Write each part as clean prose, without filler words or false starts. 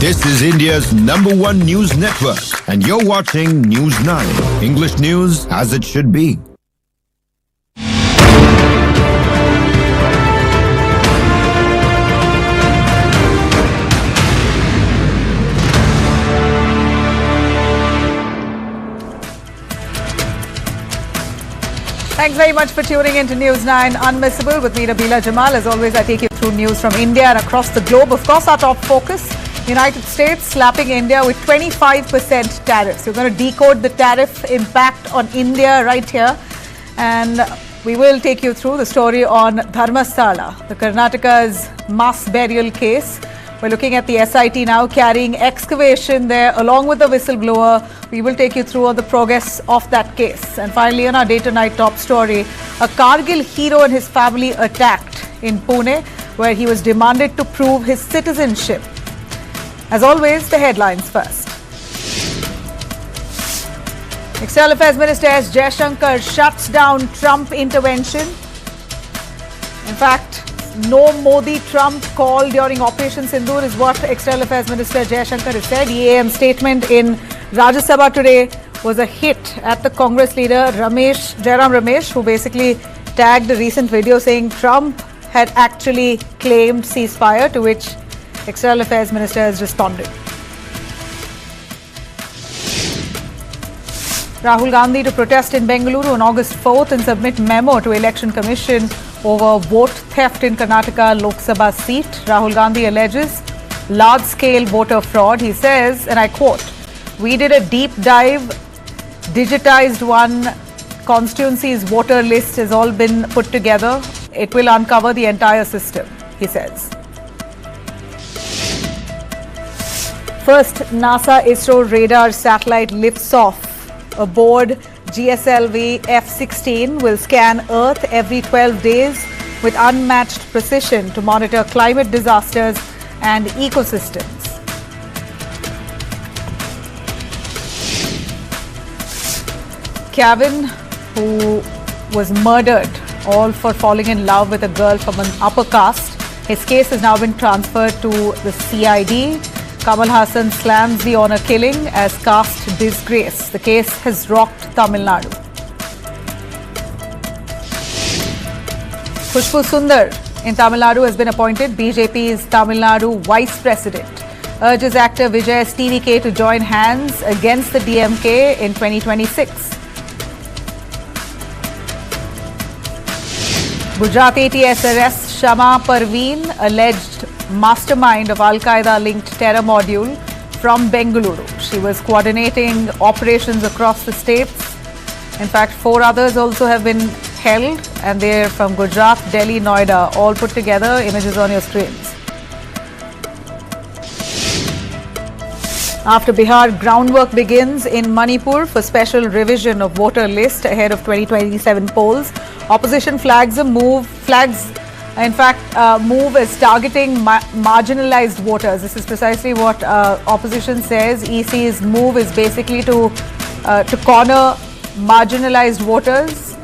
This is India's #1 news network, and you're watching News 9. English news as it should be. Thanks very much for tuning in to News 9 Unmissable with me, Nabila Jamal. As always, I take you through news from India and across the globe. Of course, our top focus, United States slapping India with 25% tariffs. We're going to decode the tariff impact on India right here. And we will take you through the story on Dharmasthala, the Karnataka's mass burial case. We're looking at the SIT now carrying excavation there along with the whistleblower. We will take you through all the progress of that case. And finally, on our day to night top story, a Kargil hero and his family attacked in Pune, where he was demanded to prove his citizenship. As always, the headlines first. External Affairs Minister S. Jaishankar shuts down Trump intervention. In fact, no Modi-Trump call during Operation Sindoor is what External Affairs Minister Jaishankar has said. EAM statement in Rajya Sabha today was a hit at the Congress leader Jairam Ramesh, who basically tagged a recent video saying Trump had actually claimed ceasefire, to which External Affairs Minister has responded. Rahul Gandhi to protest in Bengaluru on August 4th and submit memo to Election Commission over vote theft in Karnataka Lok Sabha seat. Rahul Gandhi alleges large-scale voter fraud. He says, and I quote, "We did a deep dive, digitized one. Constituency's voter list has all been put together. It will uncover the entire system," he says. First NASA-ISRO radar satellite lifts off aboard GSLV F-16 will scan Earth every 12 days with unmatched precision to monitor climate disasters and ecosystems. Kevin, who was murdered all for falling in love with a girl from an upper caste, his case has now been transferred to the CID. Kamal Hassan slams the honor killing as caste disgrace. The case has rocked Tamil Nadu. Khushbu Sundar in Tamil Nadu has been appointed BJP's Tamil Nadu Vice President. Urges actor Vijay TVK to join hands against the DMK in 2026. Gujarat ATS arrests Shama Parveen, alleged mastermind of Al-Qaeda-linked terror module from Bengaluru. She was coordinating operations across the states. In fact, 4 others also have been held, and they're from Gujarat, Delhi, Noida, all put together. Images on your screens. After Bihar, groundwork begins in Manipur for special revision of voter list ahead of 2027 polls. Opposition flags a move, move is targeting marginalized voters. This is precisely what opposition says. EC's move is basically to corner marginalized voters,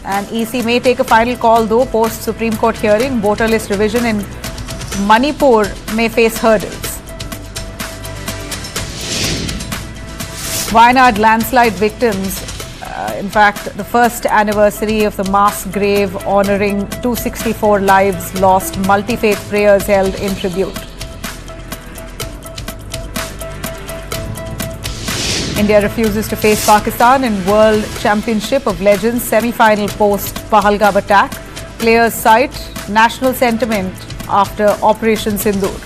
and EC may take a final call though post Supreme Court hearing. Voter list revision in Manipur may face hurdles. Wayanad landslide victims. In fact, the first anniversary of the mass grave honouring 264 lives lost, multi-faith prayers held in tribute. India refuses to face Pakistan in World Championship of Legends semi-final post Pahalgam attack. Players cite national sentiment after Operation Sindoor.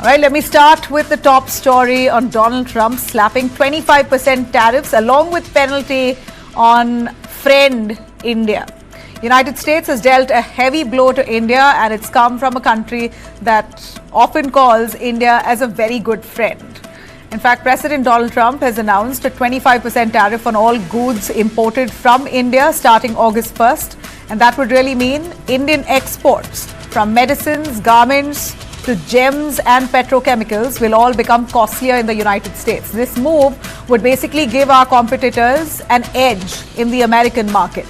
All right, let me start with the top story on Donald Trump slapping 25% tariffs along with penalty on friend India. United States has dealt a heavy blow to India, and it's come from a country that often calls India as a very good friend. In fact, President Donald Trump has announced a 25% tariff on all goods imported from India starting August 1st. And that would really mean Indian exports from medicines, garments, to gems and petrochemicals will all become costlier in the United States. This move would basically give our competitors an edge in the American market.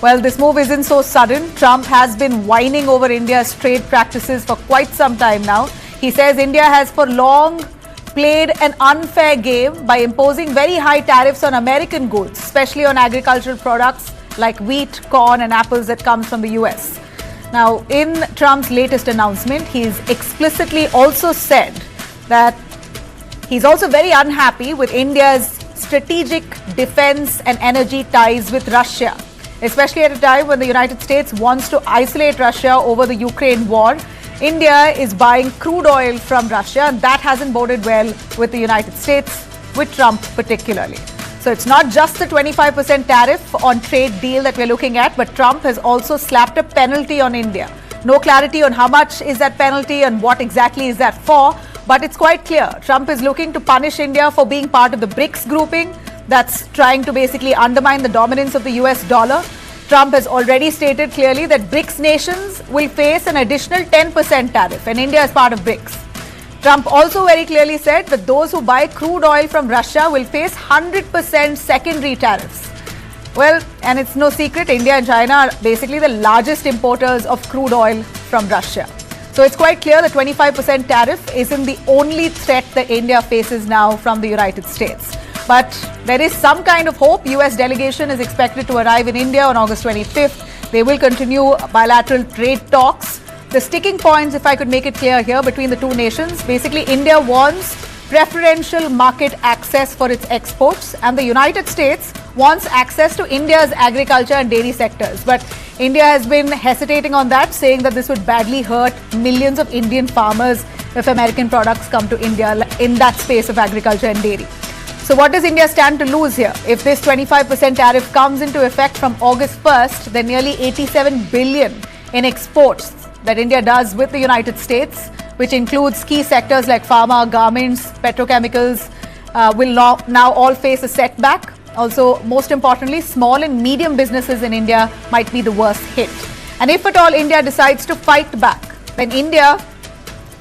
Well, this move isn't so sudden. Trump has been whining over India's trade practices for quite some time now. He says India has for long played an unfair game by imposing very high tariffs on American goods, especially on agricultural products like wheat, corn and apples that comes from the US. Now, in Trump's latest announcement, he's explicitly also said that he's also very unhappy with India's strategic defense and energy ties with Russia, especially at a time when the United States wants to isolate Russia over the Ukraine war. India is buying crude oil from Russia, and that hasn't boded well with the United States, with Trump particularly. So it's not just the 25% tariff on trade deal that we're looking at, but Trump has also slapped a penalty on India. No clarity on how much is that penalty and what exactly is that for, but it's quite clear. Trump is looking to punish India for being part of the BRICS grouping that's trying to basically undermine the dominance of the US dollar. Trump has already stated clearly that BRICS nations will face an additional 10% tariff, and India is part of BRICS. Trump also very clearly said that those who buy crude oil from Russia will face 100% secondary tariffs. Well, and it's no secret, India and China are basically the largest importers of crude oil from Russia. So it's quite clear the 25% tariff isn't the only threat that India faces now from the United States. But there is some kind of hope. US delegation is expected to arrive in India on August 25th. They will continue bilateral trade talks. The sticking points, if I could make it clear here, between the two nations, basically India wants preferential market access for its exports, and the United States wants access to India's agriculture and dairy sectors. But India has been hesitating on that, saying that this would badly hurt millions of Indian farmers if American products come to India in that space of agriculture and dairy. So what does India stand to lose here? If this 25% tariff comes into effect from August 1st, then nearly 87 billion in exports that India does with the United States, which includes key sectors like pharma, garments, petrochemicals, will now all face a setback. Also, most importantly, small and medium businesses in India might be the worst hit. And if at all India decides to fight back, then India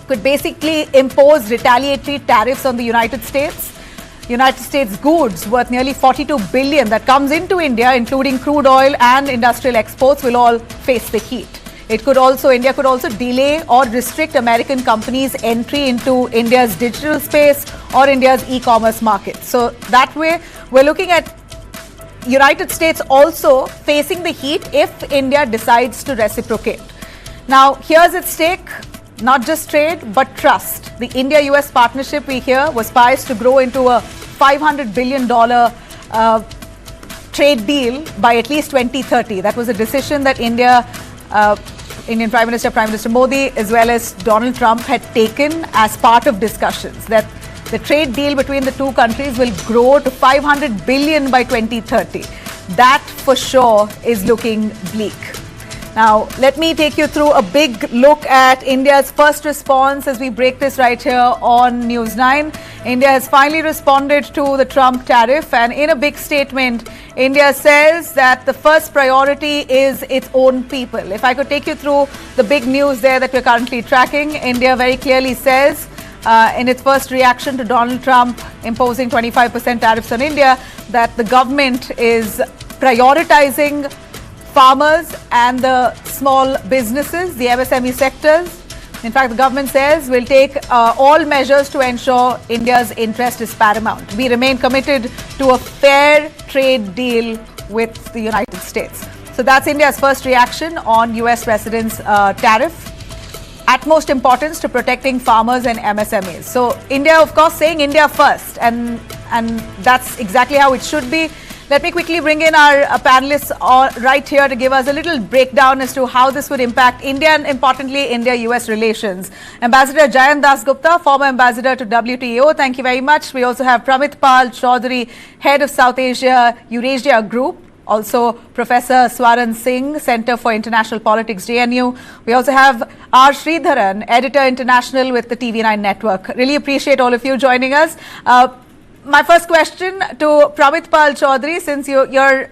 could basically impose retaliatory tariffs on the United States. United States goods worth nearly 42 billion that comes into India, including crude oil and industrial exports, will all face the heat. India could also delay or restrict American companies' entry into India's digital space or India's e-commerce market. So that way, we're looking at United States also facing the heat if India decides to reciprocate. Now, here's at stake, not just trade, but trust. The India-US partnership, we hear, was poised to grow into a $500 billion trade deal by at least 2030. That was a decision that Indian Prime Minister Modi, as well as Donald Trump had taken as part of discussions, that the trade deal between the two countries will grow to 500 billion by 2030. That for sure is looking bleak. Now, let me take you through a big look at India's first response as we break this right here on News9. India has finally responded to the Trump tariff, and in a big statement, India says that the first priority is its own people. If I could take you through the big news there that we're currently tracking, India very clearly says in its first reaction to Donald Trump imposing 25% tariffs on India that the government is prioritizing farmers and the small businesses, the MSME sectors. In fact, the government says we'll take all measures to ensure India's interest is paramount. We remain committed to a fair trade deal with the United States. So that's India's first reaction on US President's tariff. Utmost importance to protecting farmers and MSMEs. So India, of course, saying India first, and that's exactly how it should be. Let me quickly bring in our panelists right here to give us a little breakdown as to how this would impact India and, importantly, India-US relations. Ambassador Jayant Dasgupta, former ambassador to WTO, thank you very much. We also have Pramit Pal Chaudhary, head of South Asia Eurasia Group. Also, Professor Swaran Singh, Center for International Politics, JNU. We also have R. Sridharan, Editor International with the TV9 Network. Really appreciate all of you joining us. My first question to Pramit Pal Chaudhary, since you're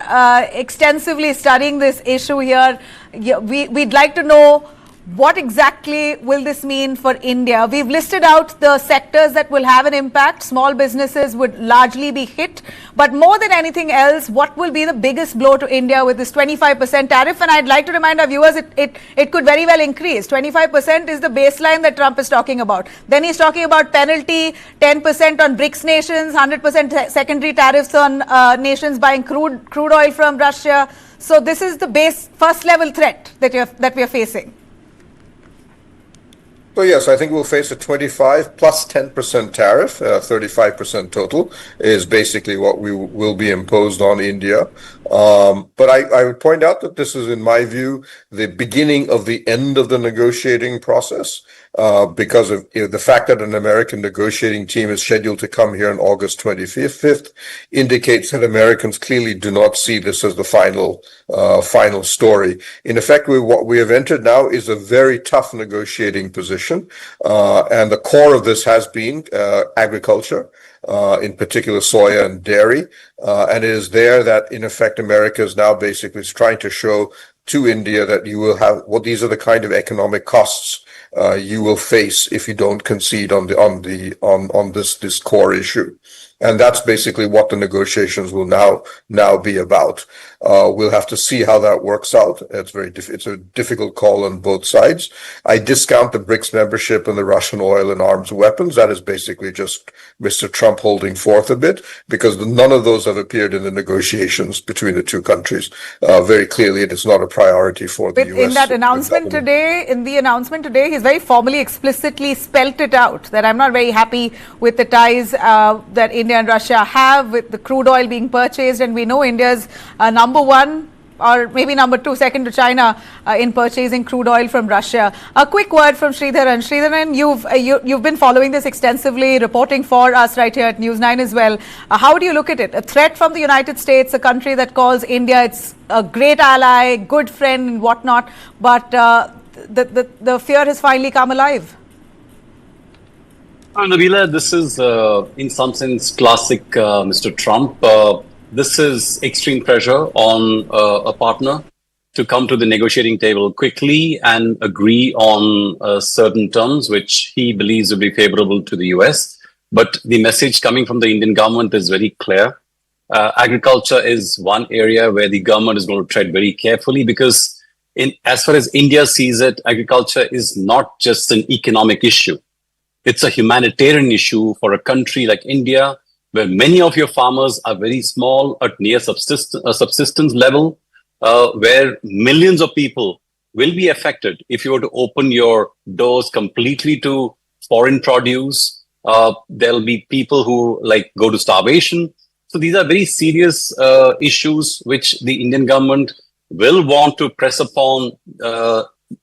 extensively studying this issue here, we'd like to know What exactly will this mean for India? We've listed out the sectors that will have an impact. Small businesses would largely be hit. But more than anything else, what will be the biggest blow to India with this 25% tariff? And I'd like to remind our viewers, it could very well increase. 25% is the baseline that Trump is talking about. Then he's talking about penalty, 10% on BRICS nations, 100% secondary tariffs on nations buying crude oil from Russia. So this is the first level threat that we are facing. So yes, I think we'll face a 25 plus 10% tariff, 35% total is basically what we will be imposed on India. But I would point out that this is, in my view, the beginning of the end of the negotiating process, because of the fact that an American negotiating team is scheduled to come here on August 25th indicates that Americans clearly do not see this as the final story. In effect, what we have entered now is a very tough negotiating position. And the core of this has been agriculture, in particular soya and dairy. And it is there that, in effect, America is now basically trying to show to India that you will have, well, these are the kind of economic costs you will face if you don't concede on this core issue. And that's basically what the negotiations will now be about. We'll have to see how that works out. It's a difficult call on both sides. I discount the BRICS membership and the Russian oil and arms and weapons. That is basically just Mr. Trump holding forth a bit, because none of those have appeared in the negotiations between the two countries. Very clearly, it is not a priority for the U.S. In the announcement today, he's very formally, explicitly spelt it out that I'm not very happy with the ties that India and Russia have with the crude oil being purchased, and we know India's number one or maybe number two, second to China in purchasing crude oil from Russia. A quick word from Sridharan. Sridharan, you've been following this extensively, reporting for us right here at News9 as well. How do you look at it? A threat from the United States, a country that calls India its a great ally, good friend and whatnot, but the fear has finally come alive. Nabila, this is in some sense classic Mr. Trump. This is extreme pressure on a partner to come to the negotiating table quickly and agree on certain terms which he believes will be favorable to the US. But the message coming from the Indian government is very clear. Agriculture is one area where the government is going to tread very carefully, because as far as India sees it, agriculture is not just an economic issue. It's a humanitarian issue for a country like India, where many of your farmers are very small at near subsistence level, where millions of people will be affected if you were to open your doors completely to foreign produce. There'll be people who go to starvation. So these are very serious issues which the Indian government will want to press upon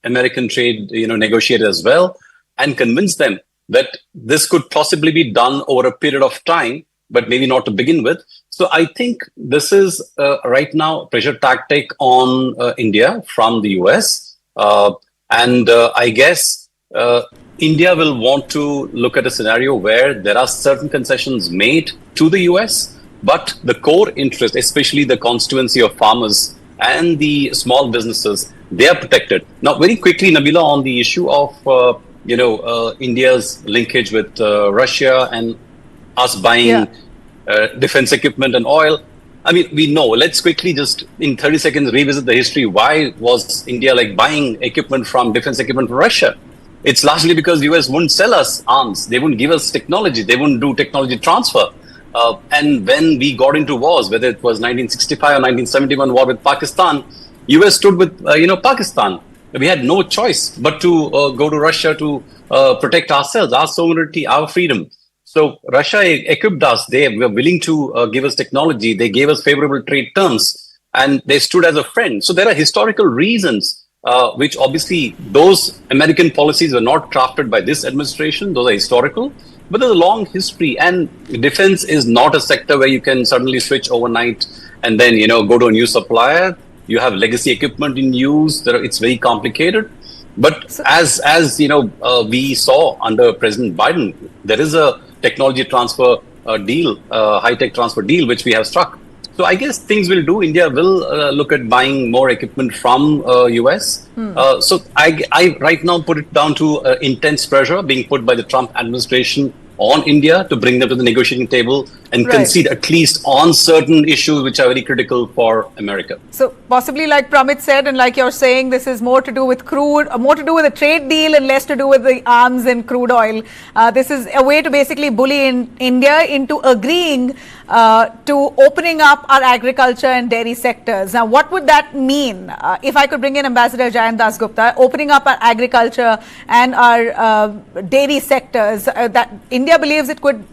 American trade negotiators as well, and convince them that this could possibly be done over a period of time, but maybe not to begin with. So I think this is right now a pressure tactic on India from the US. And I guess India will want to look at a scenario where there are certain concessions made to the US, but the core interest, especially the constituency of farmers and the small businesses, they are protected. Now, very quickly, Nabila, on the issue of India's linkage with Russia and us buying defense equipment and oil. I mean, we know. Let's quickly just in 30 seconds revisit the history. Why was India buying equipment defense equipment from Russia? It's largely because the US wouldn't sell us arms. They wouldn't give us technology. They wouldn't do technology transfer. And when we got into wars, whether it was 1965 or 1971 war with Pakistan, US stood with Pakistan. We had no choice but to go to Russia to protect ourselves, our sovereignty, our freedom. So Russia equipped us. They were willing to give us technology. They gave us favorable trade terms, and they stood as a friend. So there are historical reasons, which obviously those American policies were not crafted by this administration. Those are historical, but there's a long history, and defense is not a sector where you can suddenly switch overnight and then, go to a new supplier. You have legacy equipment in use. It's very complicated. But as we saw under President Biden, there is a technology transfer deal, high-tech transfer deal, which we have struck. So I guess things will do. India will look at buying more equipment from US. So I right now put it down to intense pressure being put by the Trump administration on India to bring them to the negotiating table and concede at least on certain issues which are very critical for America. So possibly, like Pramit said, and like you're saying, this is more to do with crude, more to do with a trade deal and less to do with the arms and crude oil. This is a way to basically bully India into agreeing to opening up our agriculture and dairy sectors. Now, what would that mean? If I could bring in Ambassador Jayant Das Gupta, opening up our agriculture and our dairy sectors, that India believes it could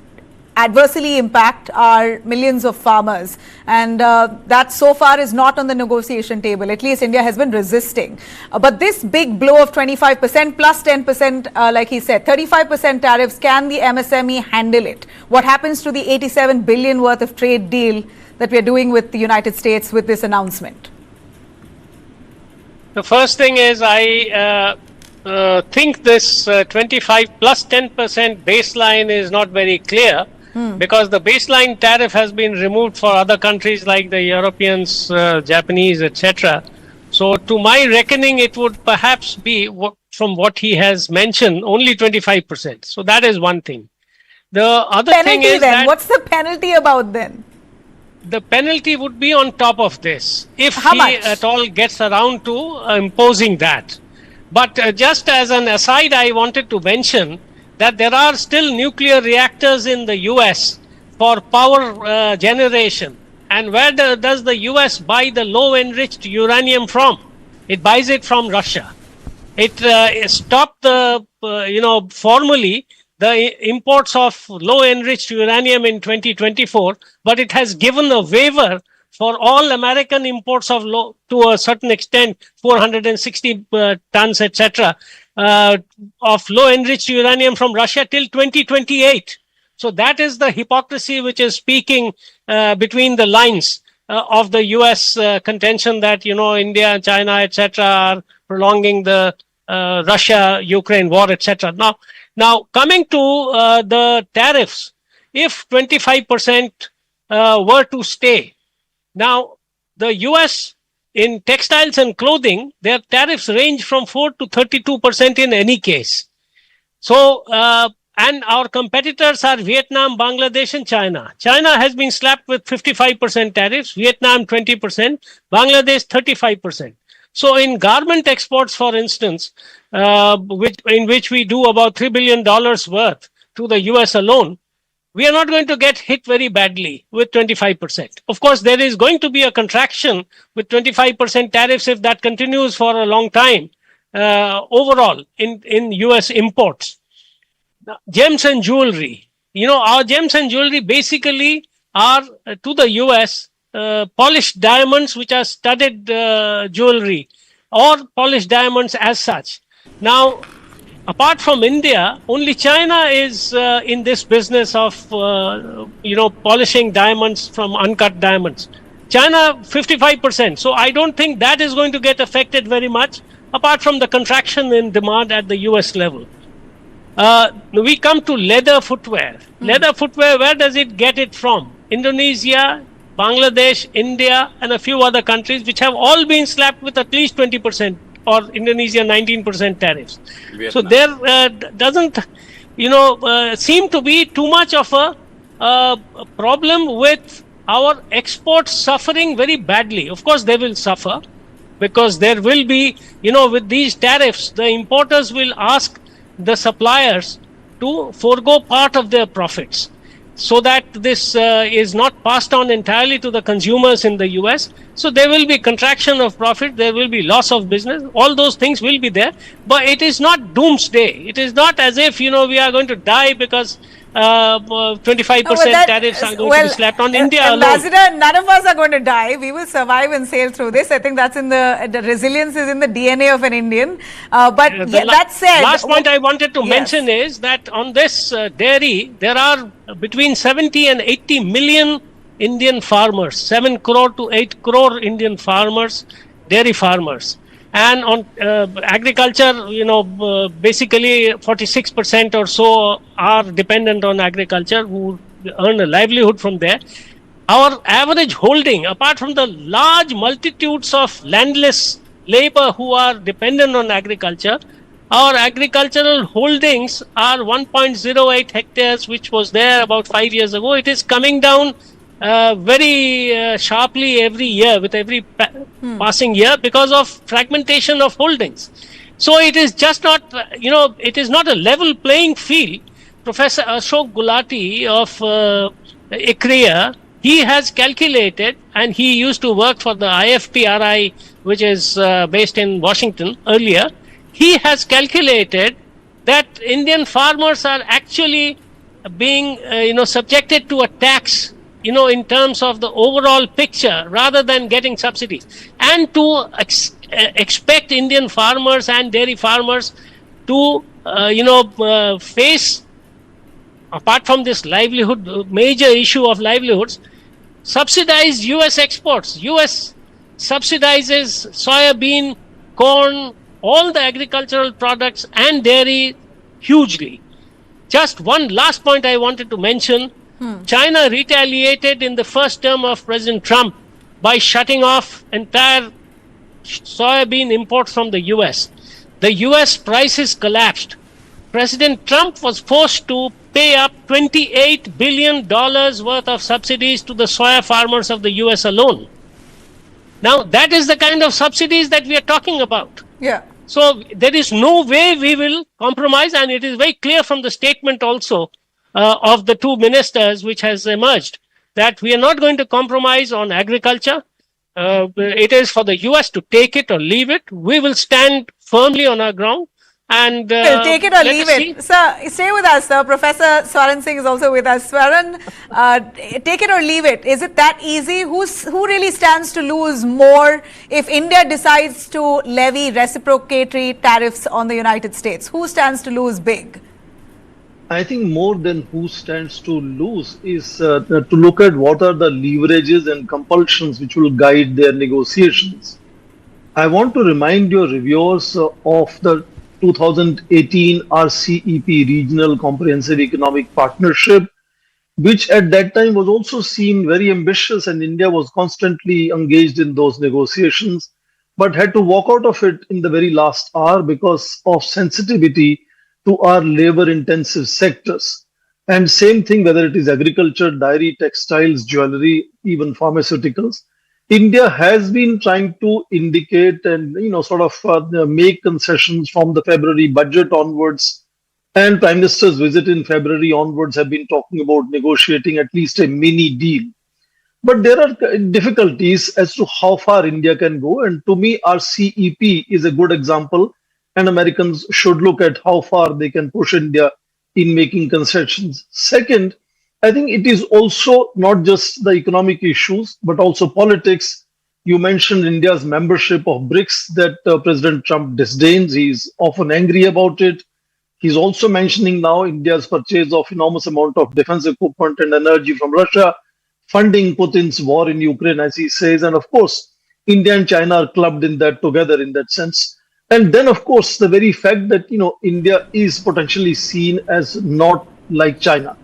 adversely impact our millions of farmers, and that so far is not on the negotiation table. At least India has been resisting. But this big blow of 25% plus 10%, like he said, 35% tariffs, can the MSME handle it? What happens to the 87 billion worth of trade deal that we are doing with the United States with this announcement? The first thing is I think this 25 plus 10% baseline is not very clear. Because the baseline tariff has been removed for other countries like the Europeans, Japanese, etc. So to my reckoning, it would perhaps be, from what he has mentioned, only 25%. So that is one thing. The other thing is then, what's the penalty about then? The penalty would be on top of this, if How he much? at all gets around to imposing that. But just as an aside, I wanted to mention that there are still nuclear reactors in the US for power generation. And where does the US buy the low enriched uranium from? It buys it from Russia. It stopped the, formally the imports of low enriched uranium in 2024, but it has given a waiver for all American imports of low, to a certain extent, 460 tons, etc., of low enriched uranium from Russia till 2028. So that is the hypocrisy which is speaking between the lines of the US contention that, India, China, etc. are prolonging the Russia-Ukraine war, etc. Now coming to the tariffs, if 25% were to stay, now the US in textiles and clothing, their tariffs range from 4 to 32% in any case. So, and our competitors are Vietnam, Bangladesh and China. China has been slapped with 55% tariffs, Vietnam 20%, Bangladesh 35%. So in garment exports, for instance, in which we do about $3 billion worth to the US alone, we are not going to get hit very badly with 25%. Of course, there is going to be a contraction with 25% tariffs if that continues for a long time overall in US imports. Gems and jewelry. Our gems and jewelry basically are to the US polished diamonds which are studded jewelry or polished diamonds as such. Now, apart from India, only China is in this business of, polishing diamonds from uncut diamonds. China, 55%. So I don't think that is going to get affected very much, apart from the contraction in demand at the US level. We come to leather footwear. Leather footwear, where does it get it from? Indonesia, Bangladesh, India, and a few other countries, which have all been slapped with at least 20%. Or Indonesia 19% tariffs. Vietnam. So there doesn't, seem to be too much of a problem with our exports suffering very badly. Of course, they will suffer because there will be, with these tariffs, the importers will ask the suppliers to forego part of their profits, so that this is not passed on entirely to the consumers in the US. So there will be contraction of profit, there will be loss of business, all those things will be there, but it is not doomsday. It is not as if, we are going to die because 25% tariffs are going to be slapped on India alone. Ambassador, none of us are going to die. We will survive and sail through this. I think that's in the resilience is in the DNA of an Indian. That said, last point I wanted to mention is that on this dairy, there are between 70 and 80 million Indian farmers, 7 crore to 8 crore Indian farmers, dairy farmers. And on agriculture, basically 46% or so are dependent on agriculture, who earn a livelihood from there. our average holding, apart from the large multitudes of landless labor who are dependent on agriculture, our agricultural holdings are 1.08 hectares, which was there about 5 years ago. It is coming down very sharply every year, with every passing year, because of fragmentation of holdings. So it is just not, it is not a level playing field. Professor Ashok Gulati of ICRIA, he has calculated, and he used to work for the IFPRI, which is based in Washington earlier. He has calculated that Indian farmers are actually being, subjected to a tax, in terms of the overall picture, rather than getting subsidies. And to expect Indian farmers and dairy farmers to, face, apart from this livelihood, major issue of livelihoods, subsidize US exports. US subsidizes soybean, corn, all the agricultural products and dairy hugely. Just one last point I wanted to mention. China retaliated in the first term of President Trump by shutting off entire soybean imports from the US. The US prices collapsed. President Trump was forced to pay up $28 billion worth of subsidies to the soya farmers of the US alone. Now, that is the kind of subsidies that we are talking about. Yeah. So there is no way we will compromise, and it is very clear from the statement also of the two ministers which has emerged, that we are not going to compromise on agriculture. It is for the US to take it or leave it. We will stand firmly on our ground. And take it or leave it. Sir, stay with us. Professor Swaran Singh is also with us. Swaran, take it or leave it. Is it that easy? Who really stands to lose more if India decides to levy reciprocatory tariffs on the United States? Who stands to lose big? I think more than who stands to lose is to look at what are the leverages and compulsions which will guide their negotiations. I want to remind your reviewers of the 2018 RCEP, Regional Comprehensive Economic Partnership, which at that time was also seen very ambitious, and India was constantly engaged in those negotiations, but had to walk out of it in the very last hour because of sensitivity to our labor-intensive sectors. And same thing, whether it is agriculture, dairy, textiles, jewelry, even pharmaceuticals. India has been trying to indicate and make concessions from the February budget onwards, and Prime Minister's visit in February onwards have been talking about negotiating at least a mini deal. But there are difficulties as to how far India can go, and to me RCEP is a good example, and Americans should look at how far they can push India in making concessions. Second, I think it is also not just the economic issues, but also politics. You mentioned India's membership of BRICS that President Trump disdains. He's often angry about it. He's also mentioning now India's purchase of enormous amount of defense equipment and energy from Russia, funding Putin's war in Ukraine, as he says. And of course, India and China are clubbed in that together in that sense. And then, of course, the very fact that, India is potentially seen as not like China.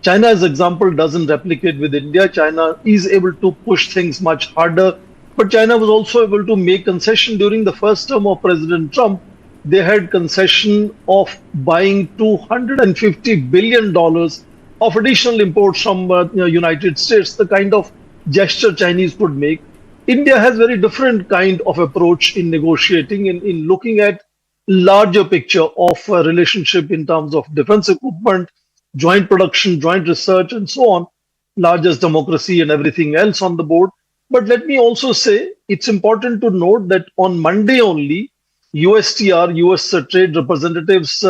China's example doesn't replicate with India. China is able to push things much harder. But China was also able to make concession during the first term of President Trump. They had concession of buying $250 billion of additional imports from United States, the kind of gesture Chinese could make. India has very different kind of approach in negotiating, in looking at larger picture of a relationship in terms of defense equipment, joint production, joint research, and so on, largest democracy and everything else on the board. But let me also say, it's important to note that on Monday only, USTR, US Trade Representative's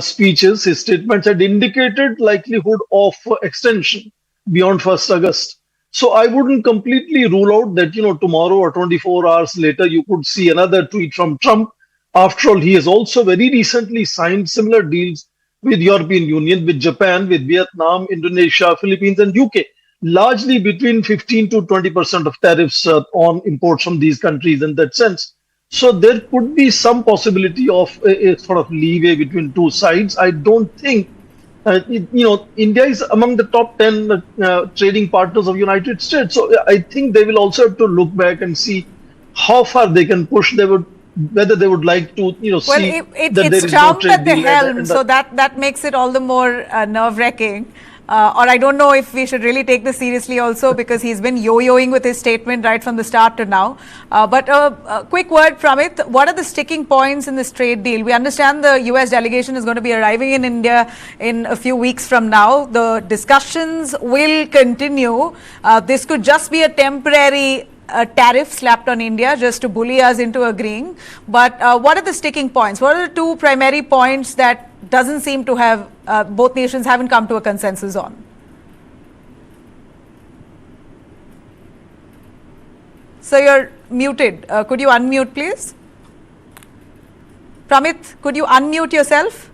speeches, his statements had indicated likelihood of extension beyond 1st August. So I wouldn't completely rule out that, tomorrow or 24 hours later, you could see another tweet from Trump. After all, he has also very recently signed similar deals with European Union, with Japan, with Vietnam, Indonesia, Philippines, and UK, largely between 15 to 20% of tariffs on imports from these countries in that sense. So there could be some possibility of a sort of leeway between two sides. I don't think India is among the top 10 trading partners of United States. So I think they will also have to look back and see how far they can push. Whether they would like to, see that there it's is Trump no at trade the deal. helm, so that makes it all the more nerve-wracking. Or I don't know if we should really take this seriously also, because he's been yo-yoing with his statement right from the start to now. But a quick word from it. What are the sticking points in this trade deal? We understand the US delegation is going to be arriving in India in a few weeks from now. The discussions will continue. This could just be a temporary tariff slapped on India just to bully us into agreeing. But what are the sticking points? What are the two primary points that doesn't seem to have, both nations haven't come to a consensus on? So you're muted. Could you unmute, please? Pramit, could you unmute yourself?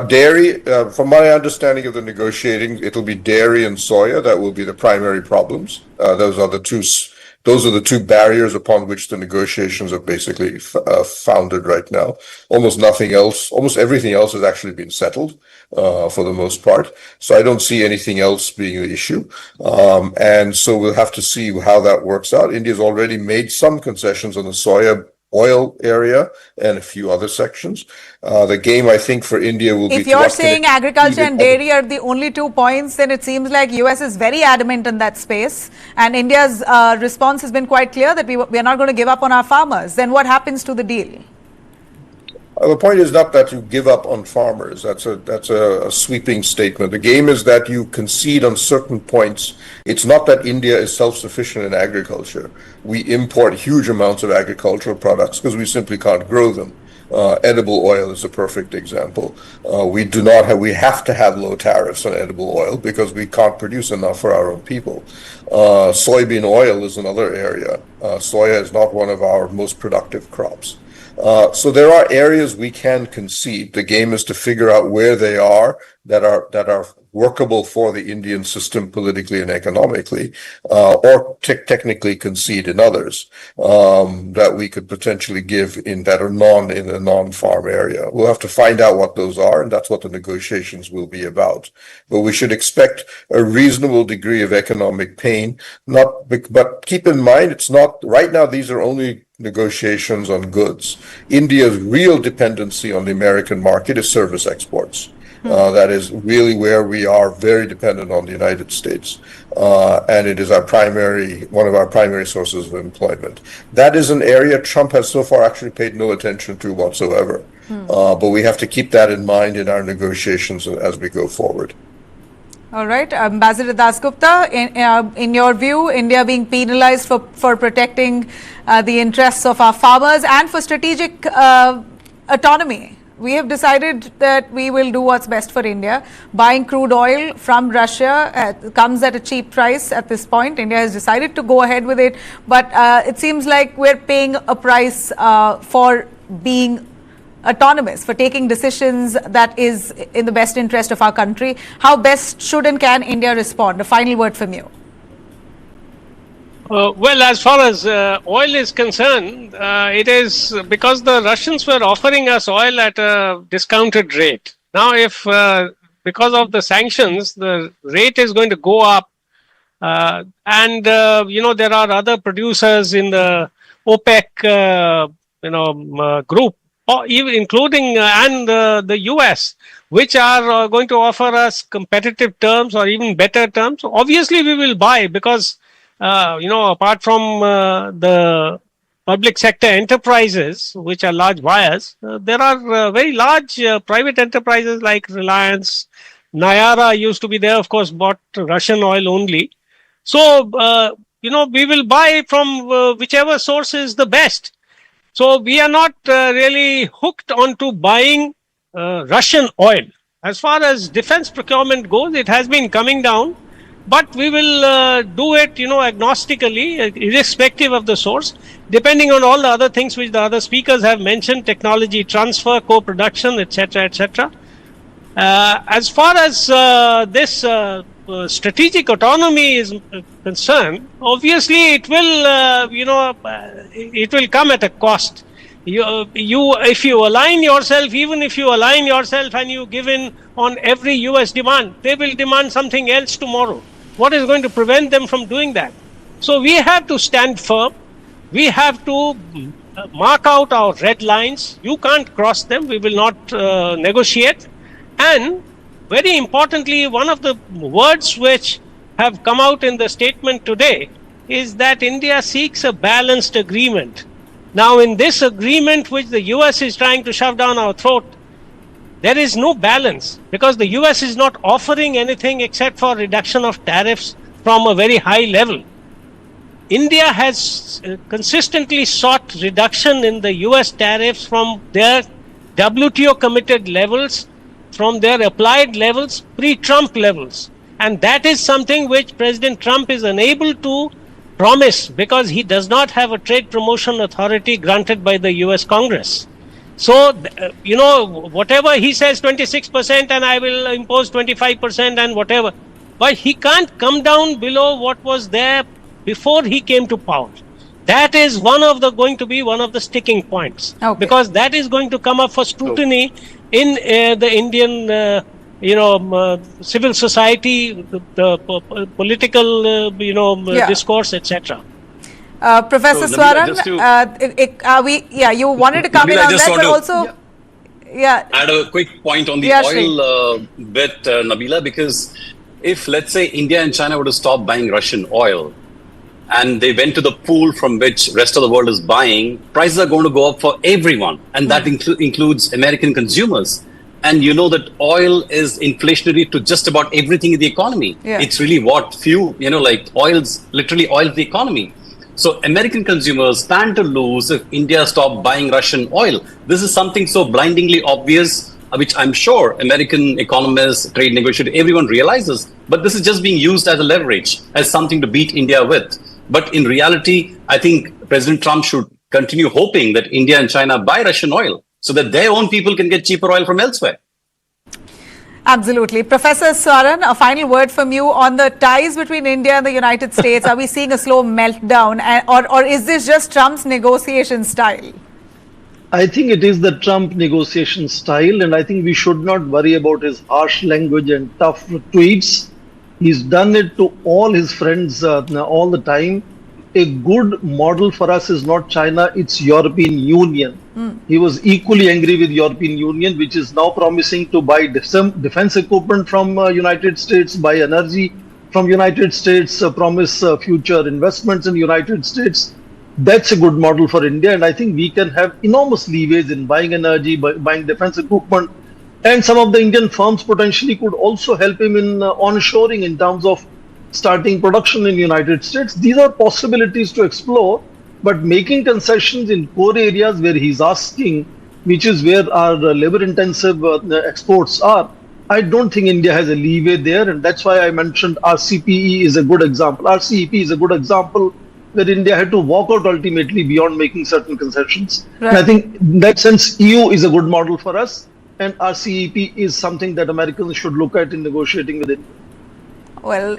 Dairy, from my understanding of the negotiating, it'll be dairy and soya that will be the primary problems. Those are the two barriers upon which the negotiations are basically founded right now. Almost everything else has actually been settled for the most part. So I don't see anything else being the issue. And so we'll have to see how that works out. India's already made some concessions on the soya oil area and a few other sections. The game, I think, for India will be... If you're saying agriculture and dairy are the only 2 points, then it seems like US is very adamant in that space. And India's response has been quite clear that we are not going to give up on our farmers. Then what happens to the deal? The point is not that you give up on farmers. That's a sweeping statement. The game is that you concede on certain points. It's not that India is self-sufficient in agriculture. We import huge amounts of agricultural products because we simply can't grow them. Edible oil is a perfect example. We have to have low tariffs on edible oil because we can't produce enough for our own people. Soybean oil is another area. Soya is not one of our most productive crops. So there are areas we can concede. The game is to figure out where they are that are workable for the Indian system politically and economically, or technically concede in others that we could potentially give in that are in a non-farm area. We'll have to find out what those are, and that's what the negotiations will be about. But we should expect a reasonable degree of economic pain. But keep in mind, it's not right now. These are only negotiations on goods. India's real dependency on the American market is service exports. That is really where we are very dependent on the United States. And it is one of our primary sources of employment. That is an area Trump has so far actually paid no attention to whatsoever. But we have to keep that in mind in our negotiations as we go forward. All right. Ambassador Dasgupta, in your view, India being penalized for protecting the interests of our farmers and for strategic autonomy. We have decided that we will do what's best for India. Buying crude oil from Russia comes at a cheap price at this point. India has decided to go ahead with it. But it seems like we're paying a price for being autonomous, for taking decisions that is in the best interest of our country. How best should and can India respond? A final word from you. Well, as far as oil is concerned, it is because the Russians were offering us oil at a discounted rate. Now, if because of the sanctions, the rate is going to go up, and there are other producers in the OPEC, group, or even including the US, which are going to offer us competitive terms or even better terms. Obviously, we will buy because. Apart from the public sector enterprises, which are large buyers, there are very large private enterprises like Reliance. Nayara used to be there, of course, bought Russian oil only. So, we will buy from whichever source is the best. So, we are not really hooked onto buying Russian oil. As far as defense procurement goes, it has been coming down. But we will do it, agnostically, irrespective of the source, depending on all the other things which the other speakers have mentioned, technology transfer, co-production, etc., etc. As far as this strategic autonomy is concerned, obviously it will, it will come at a cost. if you align yourself, even if you align yourself and you give in on every US demand, they will demand something else tomorrow. What is going to prevent them from doing that? So we have to stand firm. We have to mark out our red lines. You can't cross them. We will not negotiate. And very importantly, one of the words which have come out in the statement today is that India seeks a balanced agreement. Now, in this agreement which the US is trying to shove down our throat, there is no balance because the US is not offering anything except for reduction of tariffs from a very high level. India has consistently sought reduction in the US tariffs from their WTO committed levels, from their applied levels, pre-Trump levels. And that is something which President Trump is unable to promise because he does not have a trade promotion authority granted by the US Congress. So, whatever he says 26% and I will impose 25% and whatever, but he can't come down below what was there before he came to power. That is going to be one of the sticking points. Okay. Because that is going to come up for scrutiny in the Indian civil society, the political, discourse, etc. Professor Swaran, you wanted to come in on that, but also... Add a quick point on the oil bit, Nabila, because if, let's say, India and China were to stop buying Russian oil, and they went to the pool from which rest of the world is buying, prices are going to go up for everyone. And that includes American consumers. And you know that oil is inflationary to just about everything in the economy. Yeah. It's really oil's literally oils the economy. So American consumers stand to lose if India stopped buying Russian oil. This is something so blindingly obvious, which I'm sure American economists, trade negotiators, everyone realizes. But this is just being used as a leverage, as something to beat India with. But in reality, I think President Trump should continue hoping that India and China buy Russian oil so that their own people can get cheaper oil from elsewhere. Absolutely. Professor Swaran, a final word from you on the ties between India and the United States. Are we seeing a slow meltdown or is this just Trump's negotiation style? I think it is the Trump negotiation style, and I think we should not worry about his harsh language and tough tweets. He's done it to all his friends all the time. A good model for us is not China, it's European Union. He was equally angry with European Union, which is now promising to buy defense equipment from United States, buy energy from United States, promise future investments in United States. That's a good model for India, and I think we can have enormous leeways in buying energy, buying defense equipment, and some of the Indian firms potentially could also help him in onshoring in terms of starting production in the United States. These are possibilities to explore, but making concessions in core areas where he's asking, which is where our labor-intensive exports are, I don't think India has a leeway there, and that's why I mentioned RCEP is a good example. RCEP is a good example where India had to walk out ultimately beyond making certain concessions. Right. And I think in that sense, EU is a good model for us, and RCEP is something that Americans should look at in negotiating with India. Well,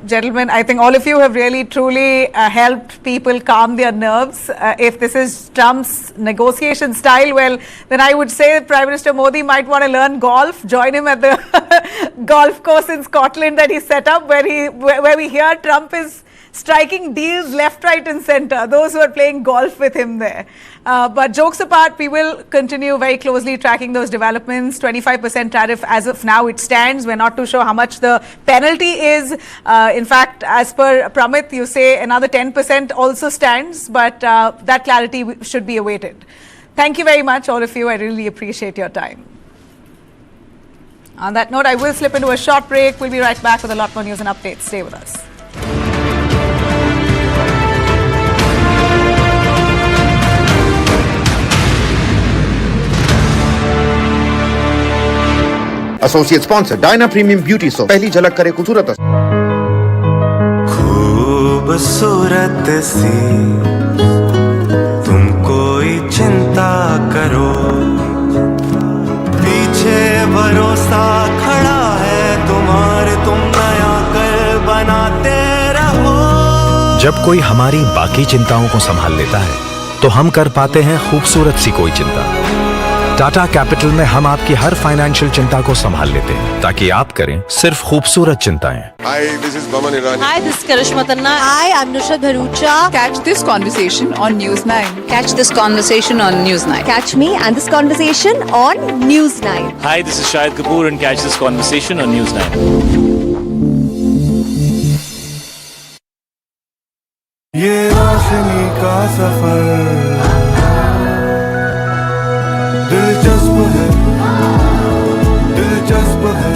gentlemen, I think all of you have really truly helped people calm their nerves. If this is Trump's negotiation style, well, then I would say that Prime Minister Modi might want to learn golf, join him at the golf course in Scotland that he set up, where we hear Trump is striking deals left, right and center, those who are playing golf with him there. But jokes apart, we will continue very closely tracking those developments. 25% tariff as of now it stands. We're not too sure how much the penalty is. In fact, as per Pramit, you say another 10% also stands, but that clarity should be awaited. Thank you very much, all of you. I really appreciate your time. On that note, I will slip into a short break. We'll be right back with a lot more news and updates. Stay with us. Associate sponsor Diana premium beauty soap पहली झलक करे खूबसूरत खूबसूरत सी तुम कोई चिंता करो पीछे भरोसा खड़ा है तुम्हारे तुम नया कर बनाते रहो जब कोई हमारी बाकी चिंताओं को संभाल लेता है तो हम कर पाते हैं खूबसूरत सी कोई चिंता। टाटा कैपिटल में हम आपकी हर फाइनेंशियल चिंता को संभाल लेते हैं ताकि आप करें सिर्फ खूबसूरत चिंताएं। Hi, this is Baman Irani. Hi, this is Karishma Tanna. Hi, I'm Nushat Bharucha. Catch this conversation on News9. Catch this conversation on News9. Catch me and this conversation on News9. Hi, this is Shahid Kapoor and catch this conversation on News9. ये रोशनी का सफर दिलचस्प है, दिलचस्प है।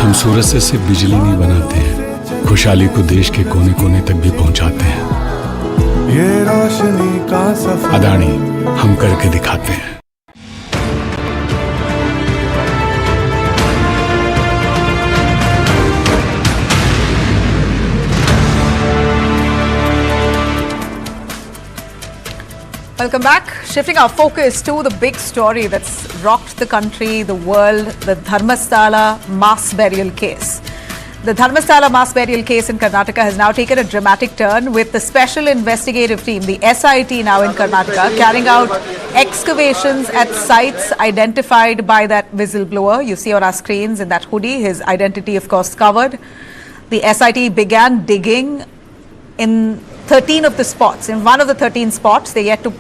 हम सूरज से सिर्फ बिजली नहीं बनाते हैं, खुशहाली को देश के कोने कोने तक भी पहुंचाते हैं। ये रोशनी का सफर अदानी, हम करके दिखाते हैं। Welcome back. Shifting our focus to the big story that's rocked the country, the world, the Dharmasthala mass burial case. The Dharmasthala mass burial case in Karnataka has now taken a dramatic turn with the special investigative team, the SIT now in Karnataka, carrying out excavations at sites identified by that whistleblower. You see on our screens in that hoodie, his identity of course covered. The SIT began digging in 13 of the spots. In one of the 13 spots, they yet to